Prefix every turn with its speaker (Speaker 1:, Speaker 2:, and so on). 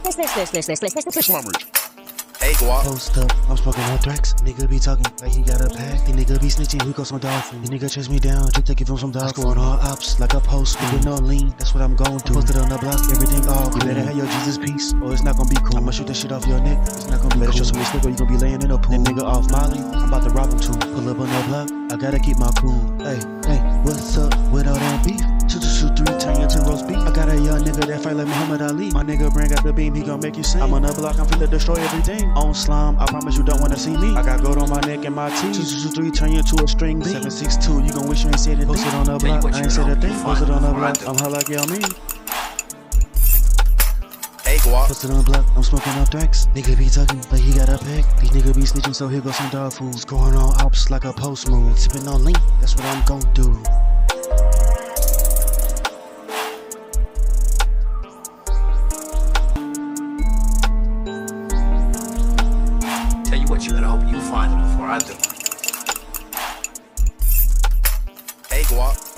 Speaker 1: Slimerixh. Hey, guap.
Speaker 2: Post up, I'm smoking on tracks. Nigga be talking like he got a pack. The nigga be snitching, he got some dog food. The nigga chase me down, just take it from some dog food. Going all ops like a post with no lean. That's what I'm going to. Posted on the block, everything all cool. You better have your Jesus piece, or it's not gonna be cool. I'ma shoot that shit off your neck. It's not gonna be cool. Better show some respect, or you gonna be laying in a pool. That nigga off Molly, I'm about to rob him too. Pull up on the block, I gotta keep my cool. Hey, what's up with all that beef? 2, 2, 2, 3, turn you to roast beef. I got a young nigga that fight like Muhammad Ali. My nigga bring out the beam, he gon' make you sing. I'm on the block, I'm finna destroy everything. On slime, I promise you don't wanna see me. I got gold on my neck and my teeth. 2, 2, 3, turn you to a string beat. 7, 6, 2, you gon' wish you ain't said it. Post it on the block, I ain't said a thing. Post it on the block, I'm hella like y'all me.
Speaker 1: Hey, guap.
Speaker 2: Post it on the block, I'm smoking up tracks. Nigga be talking like he got a pack. These nigga be snitching, so here goes some dog food. Going on ops like a post move. Sipping on lean, that's what I'm gon' do.
Speaker 1: What you better hope you find it before I do. Hey, guap.